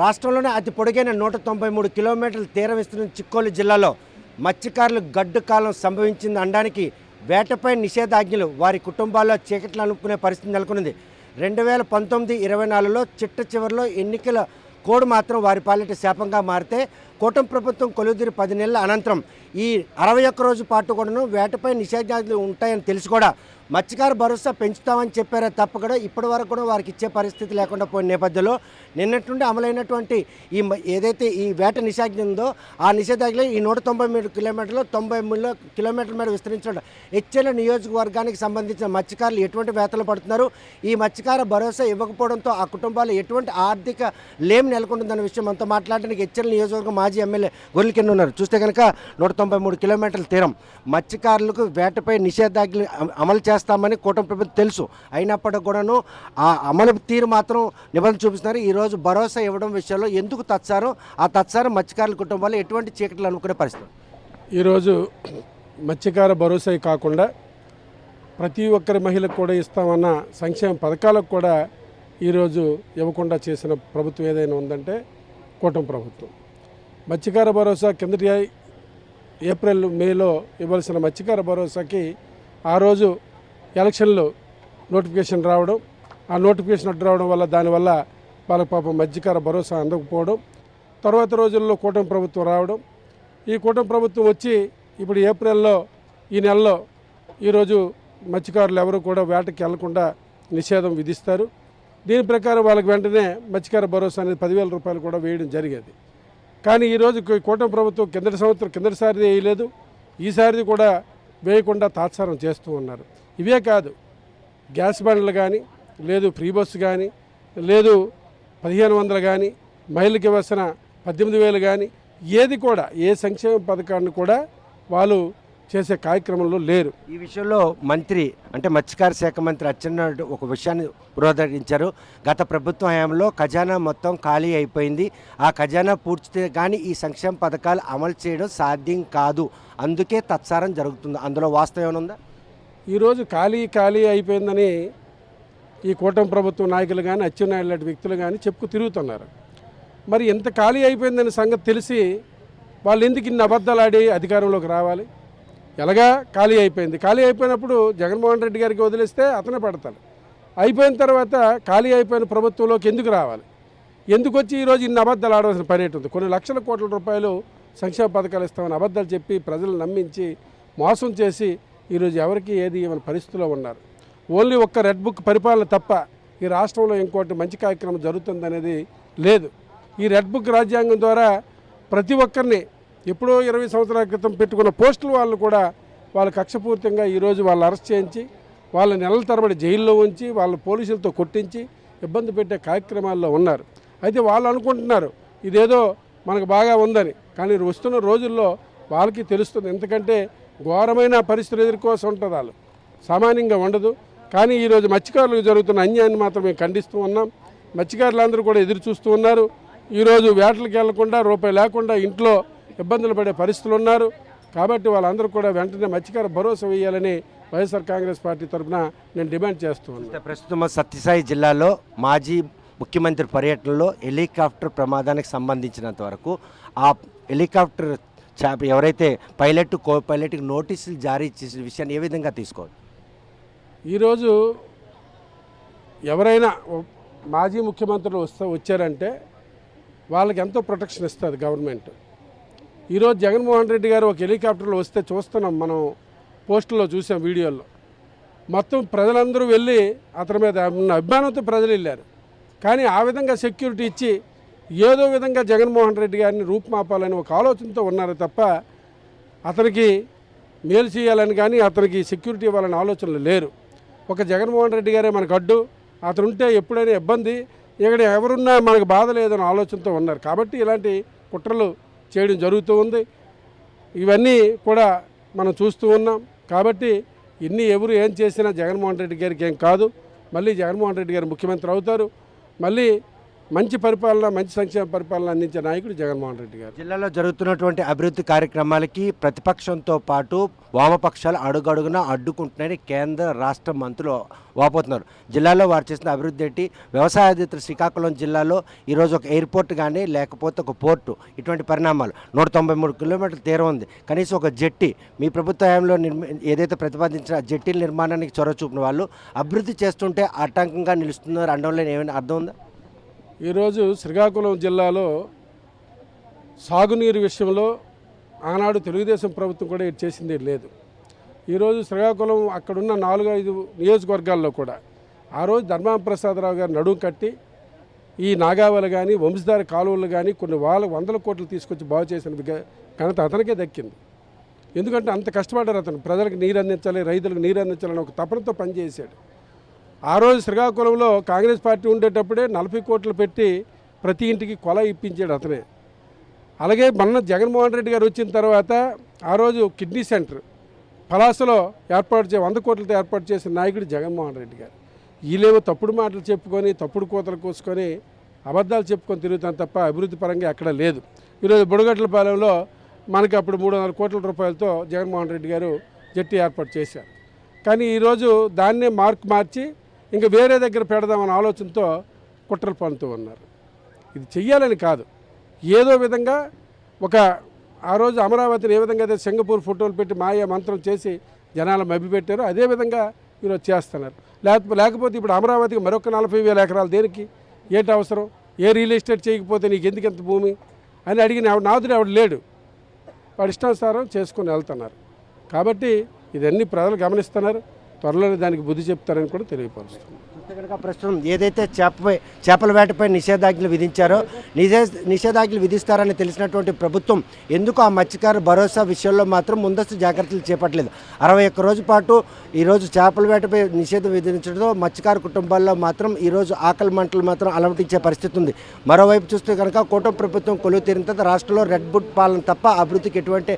రాష్ట్రంలోనే అతి పొడిగైన 193 కిలోమీటర్ల తీరం విస్తృతిన చిక్కోలు జిల్లాలో మత్స్యకారులు గడ్డు కాలం సంభవించింది అనడానికి వేటపై నిషేధాజ్ఞలు వారి కుటుంబాల్లో చీకట్లు అనుకునే పరిస్థితి నెలకొంది. 2019-24లో చిట్ట చివరిలో ఎన్నికల కోడ్ మాత్రం వారి పాలిట శాపంగా మారితే కూటమి ప్రభుత్వం కొలువుదీరి 10 నెలల అనంతరం ఈ 61 రోజు పాటు కూడాను వేటపై నిషేధాజ్ఞలు ఉంటాయని తెలిసి కూడా మత్స్యకార భరోసా పెంచుతామని చెప్పారే తప్ప కూడా ఇప్పటి వరకు కూడా వారికి ఇచ్చే పరిస్థితి లేకుండా పోయిన నేపథ్యంలో నిన్నటి నుండి అమలైనటువంటి ఏదైతే ఈ వేట నిషేధాజ్ఞ ఉందో ఆ నిషేధాజ్ఞలు ఈ 193 కిలోమీటర్లు 93 కిలోమీటర్ల మేర విస్తరించడం హెచ్ఎల్ నియోజకవర్గానికి సంబంధించిన మత్స్యకారులు ఎటువంటి వేతలు పడుతున్నారు, ఈ మత్స్యకార భరోసా ఇవ్వకపోవడంతో ఆ కుటుంబాలు ఎటువంటి ఆర్థిక లేమి నెలకొంటుందన్న విషయం అంతా మాట్లాడడానికి హెచ్ఎల్ నియోజకవర్గం మాజీ ఎమ్మెల్యే గొర్రెల కింద ఉన్నారు. చూస్తే కనుక 193 కిలోమీటర్ల తీరం మత్స్యకారులకు వేటపై నిషేధాజ్ఞలు అమలు చేస్తామని కూటమి ప్రభుత్వం తెలుసు. అయినప్పటికీ కూడాను ఆ అమలు తీరు మాత్రం నిబంధన చూపిస్తున్నారు. ఈరోజు భరోసా ఇవ్వడం విషయంలో ఎందుకు తత్సారం, ఆ తత్సారం మత్స్యకారుల కుటుంబాలు ఎటువంటి చీకట్లు అనుకునే పరిస్థితి? ఈరోజు మత్స్యకార భరోసా కాకుండా ప్రతి ఒక్కరి మహిళకు కూడా ఇస్తామన్న సంక్షేమ పథకాలకు కూడా ఈరోజు ఇవ్వకుండా చేసిన ప్రభుత్వం ఏదైనా ఉందంటే కూటమి ప్రభుత్వం. మత్స్యకార భరోసా కిందటి ఏప్రిల్ మేలో ఇవ్వాల్సిన మత్స్యకార భరోసాకి ఆ రోజు ఎలక్షన్లో నోటిఫికేషన్ రావడం, ఆ నోటిఫికేషన్ అడ్డు రావడం వల్ల దానివల్ల వాళ్ళకి పాపం మత్స్యకార భరోసా అందకపోవడం, తర్వాత రోజుల్లో కూటమి ప్రభుత్వం రావడం, ఈ కూటమి ప్రభుత్వం వచ్చి ఇప్పుడు ఏప్రిల్లో ఈ నెలలో ఈరోజు మత్స్యకారులు ఎవరు కూడా వేటకి వెళ్లకుండా నిషేధం విధిస్తారు. దీని ప్రకారం వాళ్ళకి వెంటనే మత్స్యకార భరోసా అనేది 10,000 రూపాయలు కూడా వేయడం జరిగేది. కానీ ఈరోజు కూటమి ప్రభుత్వం కిందటిసారి వేయలేదు, ఈసారిది కూడా వేయకుండా తాత్సారం చేస్తూ ఉన్నారు. ఇవే కాదు, గ్యాస్ బండ్లు కానీ, లేదు ఫ్రీ బస్సు కానీ, లేదు 1,500 కానీ, మహిళలకు ఇవ్వాల్సిన 18,000 కానీ, ఏది కూడా ఏ సంక్షేమ పథకాన్ని కూడా వాళ్ళు చేసే కార్యక్రమంలో లేరు. ఈ విషయంలో మంత్రి అంటే మత్స్యకార శాఖ మంత్రి అచ్చెన్నాయుడు ఒక విషయాన్ని పునరుద్ధరించారు. గత ప్రభుత్వ హయాంలో ఖజానా మొత్తం ఖాళీ అయిపోయింది, ఆ ఖజానా పూడ్చితే కానీ ఈ సంక్షేమ పథకాలు అమలు చేయడం సాధ్యం కాదు, అందుకే తత్సారం జరుగుతుంది. అందులో వాస్తవం ఏమైనా ఉందా? ఈరోజు ఖాళీ అయిపోయిందని ఈ కూటమి ప్రభుత్వం నాయకులు కానీ, అచ్చెన్నాయుడు లాంటి వ్యక్తులు కానీ చెప్పుకు తిరుగుతున్నారు. మరి ఎంత ఖాళీ అయిపోయిందనే సంగతి తెలిసి వాళ్ళు ఎందుకు ఇన్ని అబద్ధాలు ఆడి అధికారంలోకి రావాలి? ఎలాగా ఖాళీ అయిపోయినప్పుడు జగన్మోహన్ రెడ్డి గారికి వదిలేస్తే అతనే పడతాడు. అయిపోయిన తర్వాత ఖాళీ అయిపోయిన ప్రభుత్వంలోకి ఎందుకు రావాలి? ఎందుకు వచ్చి ఈరోజు ఇన్ని అబద్ధాలు ఆడవలసిన పని ఉంటుంది? కొన్ని లక్షల కోట్ల రూపాయలు సంక్షేమ పథకాలు ఇస్తామని అబద్ధాలు చెప్పి ప్రజలు నమ్మించి మోసం చేసి ఈరోజు ఎవరికి ఏది ఇవ్వని పరిస్థితిలో ఉన్నారు. ఓన్లీ ఒక్క రెడ్ బుక్ పరిపాలన తప్ప ఈ రాష్ట్రంలో ఇంకోటి మంచి కార్యక్రమం జరుగుతుందనేది లేదు. ఈ రెడ్ బుక్ రాజ్యాంగం ద్వారా ప్రతి ఒక్కరిని ఎప్పుడో 20 సంవత్సరాల క్రితం పెట్టుకున్న పోస్టులు వాళ్ళు కూడా వాళ్ళ కక్షపూర్తంగా ఈరోజు వాళ్ళు అరెస్ట్ చేయించి వాళ్ళ నెలల తరబడి జైల్లో ఉంచి వాళ్ళ పోలీసులతో కొట్టించి ఇబ్బంది పెట్టే కార్యక్రమాల్లో ఉన్నారు. అయితే వాళ్ళు అనుకుంటున్నారు ఇదేదో మనకు బాగా ఉందని, కానీ వస్తున్న రోజుల్లో వాళ్ళకి తెలుస్తుంది. ఎందుకంటే ఘోరమైన పరిస్థితులు ఎదుర్కోవాల్సి ఉంటుంది, వాళ్ళు సామాన్యంగా ఉండదు. కానీ ఈరోజు మత్స్యకారులకు జరుగుతున్న అన్యాయాన్ని మాత్రం మేము ఖండిస్తూ ఉన్నాం. మత్స్యకారులందరూ కూడా ఎదురు చూస్తూ ఉన్నారు. ఈరోజు వేటలకు వెళ్లకుండా రూపాయి లేకుండా ఇంట్లో ఇబ్బందులు పడే పరిస్థితులు ఉన్నారు. కాబట్టి వాళ్ళందరూ కూడా వెంటనే మత్స్యకార భరోసా వేయాలని వైఎస్ఆర్ కాంగ్రెస్ పార్టీ తరఫున నేను డిమాండ్ చేస్తూ ఉన్నాను. ప్రస్తుతం సత్యసాయి జిల్లాలో మాజీ ముఖ్యమంత్రి పర్యటనలో హెలికాప్టర్ ప్రమాదానికి సంబంధించినంత వరకు ఆ హెలికాప్టర్ ఎవరైతే పైలట్ కో పైలట్కి నోటీసులు జారీ చేసిన విషయాన్ని ఏ విధంగా తీసుకోవాలి? ఈరోజు ఎవరైనా మాజీ ముఖ్యమంత్రులు వచ్చారంటే వాళ్ళకి ఎంతో ప్రొటెక్షన్ ఇస్తుంది గవర్నమెంట్. ఈరోజు జగన్మోహన్ రెడ్డి గారు ఒక హెలికాప్టర్లో వస్తే చూస్తున్నాం, మనం పోస్టుల్లో చూసాం, వీడియోల్లో. మొత్తం ప్రజలందరూ వెళ్ళి అతని మీద ఉన్న అభిమానంతో ప్రజలు వెళ్ళారు. కానీ ఆ విధంగా సెక్యూరిటీ ఇచ్చి ఏదో విధంగా జగన్మోహన్ రెడ్డి గారిని రూపుమాపాలని ఒక ఆలోచనతో ఉన్నారు తప్ప అతనికి మేలు చేయాలని కానీ అతనికి సెక్యూరిటీ ఇవ్వాలని ఆలోచనలు లేరు. ఒక జగన్మోహన్ రెడ్డి గారే మనకు అడ్డు, అతను ఉంటే ఎప్పుడైనా ఇబ్బంది, ఇక్కడ ఎవరున్నా మనకు బాధ లేదని ఆలోచనతో ఉన్నారు. కాబట్టి ఇలాంటి కుట్రలు చేయడం జరుగుతూ ఉంది. ఇవన్నీ కూడా మనం చూస్తూ ఉన్నాం. కాబట్టి ఎవరు ఏం చేసినా జగన్మోహన్ రెడ్డి గారికి ఏం కాదు. మళ్ళీ జగన్మోహన్ రెడ్డి గారు ముఖ్యమంత్రి అవుతారు. మళ్ళీ మంచి పరిపాలన, మంచి సంక్షేమ పరిపాలన అందించే నాయకుడు జగన్మోహన్ రెడ్డి గారు. జిల్లాలో జరుగుతున్నటువంటి అభివృద్ధి కార్యక్రమాలకి ప్రతిపక్షంతో పాటు వామపక్షాలు అడుగడుగునా అడ్డుకుంటున్నాయని కేంద్ర రాష్ట్ర మంత్రులు వాపోతున్నారు. జిల్లాలో వారు చేసిన అభివృద్ధి ఏంటి? వ్యవసాయాధిత శ్రీకాకుళం జిల్లాలో ఈరోజు ఒక ఎయిర్పోర్ట్ కానీ లేకపోతే ఒక పోర్టు, ఇటువంటి పరిణామాలు. 193 కిలోమీటర్ల తీరం ఉంది. కనీసం ఒక జెట్టి మీ ప్రభుత్వ హయాంలో ఏదైతే ప్రతిపాదించిన జెట్టీల నిర్మాణానికి చొరవ చూపిన వాళ్ళు అభివృద్ధి చేస్తుంటే ఆటంకంగా నిలుస్తున్నారు అనడంలో ఏమైనా అర్థం ఉందా? ఈరోజు శ్రీకాకుళం జిల్లాలో సాగునీరు విషయంలో ఆనాడు తెలుగుదేశం ప్రభుత్వం కూడా ఇది చేసింది లేదు. ఈరోజు శ్రీకాకుళం అక్కడున్న 4-5 నియోజకవర్గాల్లో కూడా ఆ రోజు ధర్మాప్రసాదరావు గారు నడుము కట్టి ఈ నాగావళి కానీ వంశధార కాలువలు కానీ కొన్ని వందల కోట్లు తీసుకొచ్చి బాగు చేసిన ఘనత అతనికే దక్కింది. ఎందుకంటే అంత కష్టపడ్డారు అతను. ప్రజలకు నీరు అందించాలి, రైతులకు నీరు అందించాలని ఒక తపనతో పనిచేశాడు. ఆ రోజు శ్రీకాకుళంలో కాంగ్రెస్ పార్టీ ఉండేటప్పుడే 40 కోట్లు పెట్టి ప్రతి ఇంటికి కొల ఇప్పించాడు అతనే. అలాగే మొన్న జగన్మోహన్ రెడ్డి గారు వచ్చిన తర్వాత ఆ రోజు కిడ్నీ సెంటర్ పలాసలో 100 కోట్లతో ఏర్పాటు చేసిన నాయకుడు జగన్మోహన్ రెడ్డి గారు. వీళ్ళేమో తప్పుడు మాటలు చెప్పుకొని, తప్పుడు కోతలు కోసుకొని, అబద్ధాలు చెప్పుకొని తిరుగుతాను తప్ప అభివృద్ధి పరంగా ఎక్కడ లేదు. ఈరోజు బుడగట్లపాలెంలో మనకి అప్పుడు 300 కోట్ల రూపాయలతో జగన్మోహన్ రెడ్డి గారు జట్టి ఏర్పాటు చేశారు. కానీ ఈరోజు దాన్నే మార్చి ఇంకా వేరే దగ్గర పెడదామన్న ఆలోచనతో కుట్రలు పన్నుతూ ఉన్నారు. ఇది చెయ్యాలని కాదు, ఏదో విధంగా ఆ రోజు అమరావతిని ఏ విధంగా అయితే సింగపూర్ ఫోటోలు పెట్టి మాయ మంత్రం చేసి జనాలు మభ్యపెట్టారో అదేవిధంగా ఈరోజు చేస్తున్నారు. లేకపోతే ఇప్పుడు అమరావతికి మరొక 40,000 ఎకరాలు దేనికి, ఏంటి అవసరం? ఏ రియల్ ఎస్టేట్ చేయకపోతే నీకు ఎందుకు ఎంత భూమి అని అడిగిన నాదుడు ఎవడు లేడు. వాడు ఇష్టానుసారం చేసుకొని వెళ్తున్నారు. కాబట్టి ఇదన్నీ ప్రజలు గమనిస్తున్నారు. త్వరలోనే దానికి బుద్ధి చెప్తారని కూడా తెలియపరుస్తుంది. కనుక ప్రస్తుతం ఏదైతే చేపల వేటపై నిషేధాజ్ఞలు విధించారో నిషేధాజ్ఞలు విధిస్తారని తెలిసినటువంటి ప్రభుత్వం ఎందుకు ఆ మత్స్యకారు భరోసా విషయంలో మాత్రం ముందస్తు జాగ్రత్తలు చేపట్టలేదు? 61 రోజుల పాటు ఈరోజు చేపల వేటపై నిషేధం విధించడంతో మత్స్యకారు కుటుంబాల్లో మాత్రం ఈరోజు ఆకలి మంటలు మాత్రం అలమటించే పరిస్థితి ఉంది. మరోవైపు చూస్తే కనుక కూటమి ప్రభుత్వం కొలువు తీరిన తర్వాత రాష్ట్రంలో రెడ్ బుడ్ పాలన తప్ప అభివృద్ధికి ఎటువంటి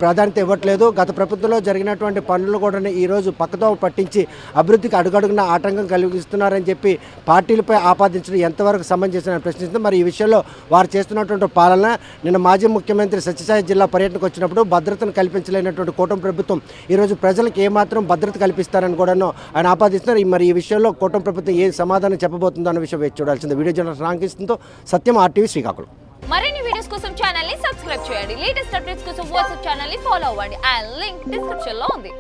ప్రాధాన్యత ఇవ్వట్లేదు. గత ప్రభుత్వంలో జరిగినటువంటి పనులు కూడా ఈరోజు పక్కతో పట్టించి అభివృద్ధికి అడుగడుగున ఆటంకం కలిగిస్తున్నారని చెప్పి పార్టీలపై ఆపాదించడం ఎంతవరకు సమంజసం ప్రశ్నిస్తుంది. మరి ఈ విషయంలో వారు చేస్తున్నటువంటి పాలన నిన్న మాజీ ముఖ్యమంత్రి సత్యసాయి జిల్లా పర్యటనకు వచ్చినప్పుడు భద్రతను కల్పించలేనటువంటి కూటమి ప్రభుత్వం ఈరోజు ప్రజలకు ఏమాత్రం భద్రత కల్పిస్తారని కూడాను ఆయన ఆపాదిస్తున్నారు. మరి ఈ విషయంలో కూటమి ప్రభుత్వం ఏ సమాధానం చెప్పబోతుందో అన్న విషయం వేచి చూడాల్సింది. వీడియో జర్నలిస్ట్ రామకృష్ణతో సత్యం, RTV శ్రీకాకుళం. మరిన్ని వీడియోస్ కోసం ఛానల్ ని సబ్స్క్రైబ్ చేయండి. లేటెస్ట్ అప్డేట్స్ కోసం వాట్సాప్ ఛానల్ ని ఫాలో అవ్వండి. ఆ లింక్ డిస్క్రిప్షన్ లో ఉంది.